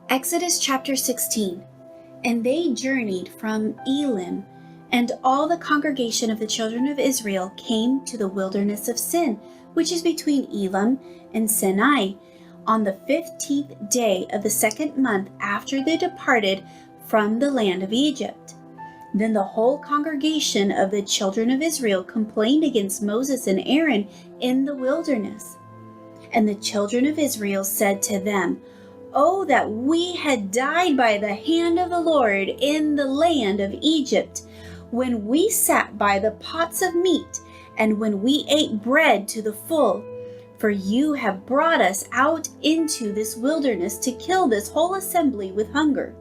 Exodus chapter 16. And they journeyed from Elim, and all the congregation of the children of Israel came to the wilderness of Sin, which is between Elim and Sinai, on the 15th day of the second month after they departed from the land of Egypt. Then the whole congregation of the children of Israel complained against Moses and Aaron in the wilderness. And the children of Israel said to them, "Oh, that we had died by the hand of the Lord in the land of Egypt, when we sat by the pots of meat, and when we ate bread to the full. For you have brought us out into this wilderness to kill this whole assembly with hunger."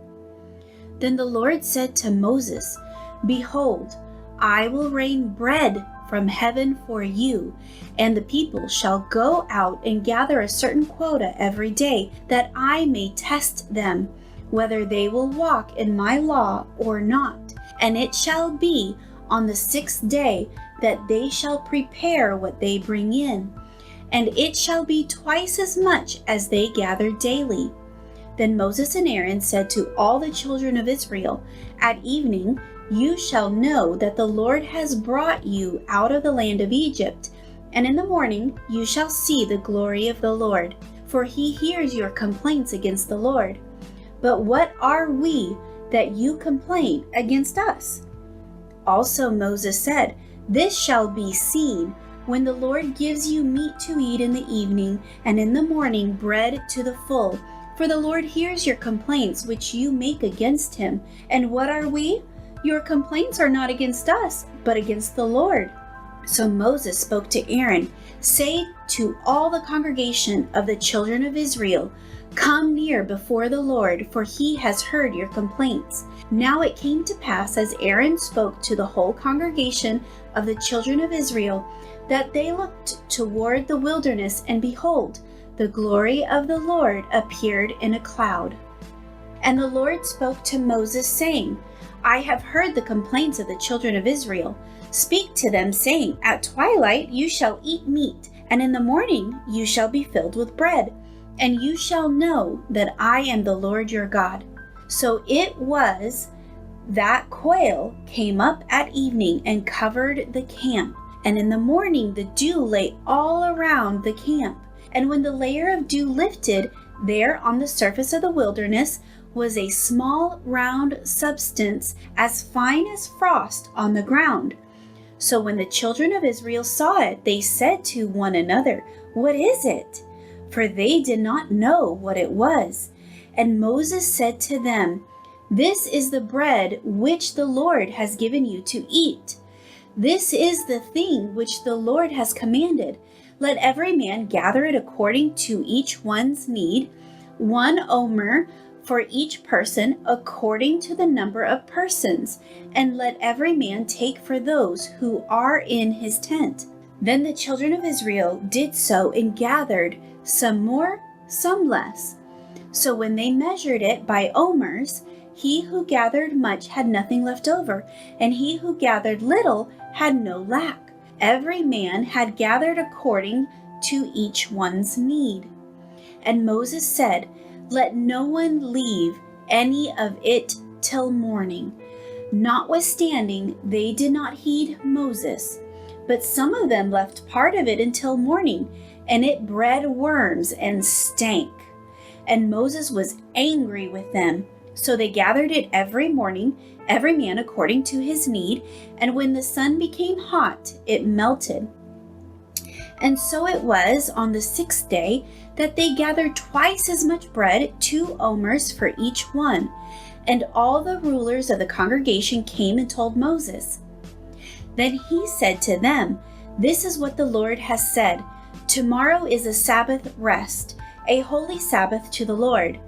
Then the Lord said to Moses, "Behold, I will rain bread from heaven for you, and the people shall go out and gather a certain quota every day, that I may test them, whether they will walk in my law or not. And it shall be on the 6th day that they shall prepare what they bring in, and it shall be twice as much as they gather daily." Then Moses and Aaron said to all the children of Israel, "At evening you shall know that the Lord has brought you out of the land of Egypt, and in the morning you shall see the glory of the Lord, for he hears your complaints against the Lord. But what are we that you complain against us?" Also Moses said, "This shall be seen when the Lord gives you meat to eat in the evening, and in the morning bread to the full. For the Lord hears your complaints which you make against him. And what are we? Your complaints are not against us, but against the Lord." So Moses spoke to Aaron, "Say to all the congregation of the children of Israel, 'Come near before the Lord, for he has heard your complaints.'" Now it came to pass, as Aaron spoke to the whole congregation of the children of Israel, that they looked toward the wilderness, and behold, the glory of the Lord appeared in a cloud. And the Lord spoke to Moses, saying, "I have heard the complaints of the children of Israel. Speak to them, saying, 'At twilight you shall eat meat, and in the morning you shall be filled with bread, and you shall know that I am the Lord your God.'" So it was that quail came up at evening and covered the camp, and in the morning the dew lay all around the camp. And when the layer of dew lifted, there on the surface of the wilderness was a small round substance as fine as frost on the ground. So when the children of Israel saw it, they said to one another, "What is it?" For they did not know what it was. And Moses said to them, "This is the bread which the Lord has given you to eat. This is the thing which the Lord has commanded. Let every man gather it according to each one's need, 1 omer for each person according to the number of persons, and let every man take for those who are in his tent." Then the children of Israel did so and gathered, some more, some less. So when they measured it by omers, he who gathered much had nothing left over, and he who gathered little had no lack. Every man had gathered according to each one's need. And Moses said, "Let no one leave any of it till morning." Notwithstanding, they did not heed Moses, but some of them left part of it until morning, and it bred worms and stank. And Moses was angry with them. So they gathered it every morning, every man according to his need, and when the sun became hot, it melted. And so it was on the 6th day that they gathered twice as much bread, 2 omers for each one. And all the rulers of the congregation came and told Moses. Then he said to them, "This is what the Lord has said. Tomorrow is a Sabbath rest, a holy Sabbath to the Lord.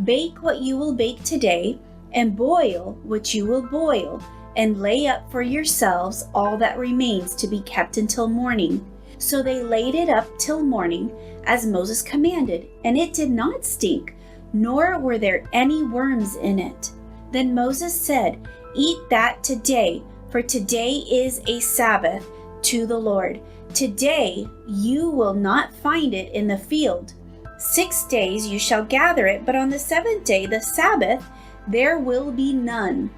Bake what you will bake today, and boil what you will boil, and lay up for yourselves all that remains to be kept until morning." So they laid it up till morning, as Moses commanded, and it did not stink, nor were there any worms in it. Then Moses said, "Eat that today, for today is a Sabbath to the Lord. Today you will not find it in the field. 6 days you shall gather it, but on the 7th day, the Sabbath, there will be none.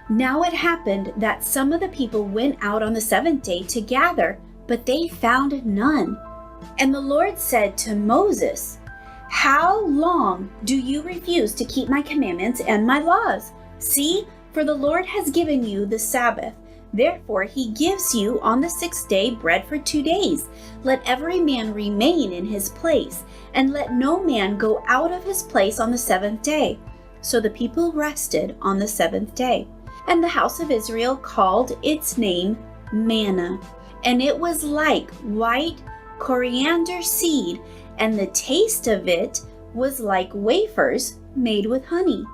Now it happened that some of the people went out on the 7th day to gather, but they found none. And the Lord said to Moses, "How long do you refuse to keep my commandments and my laws? See, for the Lord has given you the Sabbath. Therefore he gives you on the 6th day bread for 2 days. Let every man remain in his place, and let no man go out of his place on the 7th day." So the people rested on the 7th day. And the house of Israel called its name manna. And it was like white coriander seed, and the taste of it was like wafers made with honey.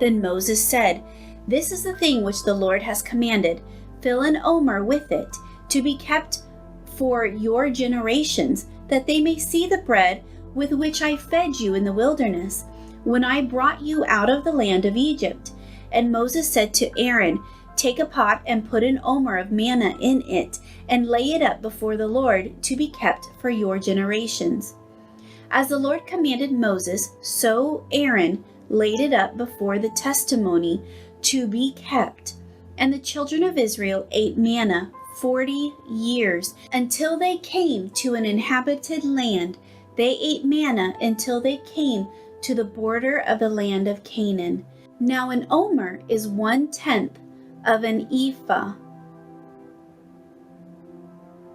Then Moses said, "This is the thing which the Lord has commanded. Fill an omer with it, to be kept for your generations, that they may see the bread with which I fed you in the wilderness, when I brought you out of the land of Egypt." And Moses said to Aaron, "Take a pot and put an omer of manna in it, and lay it up before the Lord, to be kept for your generations." As the Lord commanded Moses, so Aaron laid it up before the testimony to be kept. And the children of Israel ate manna 40 years, until they came to an inhabited land. They ate manna until they came to the border of the land of Canaan. Now an omer is 1/10 of an ephah,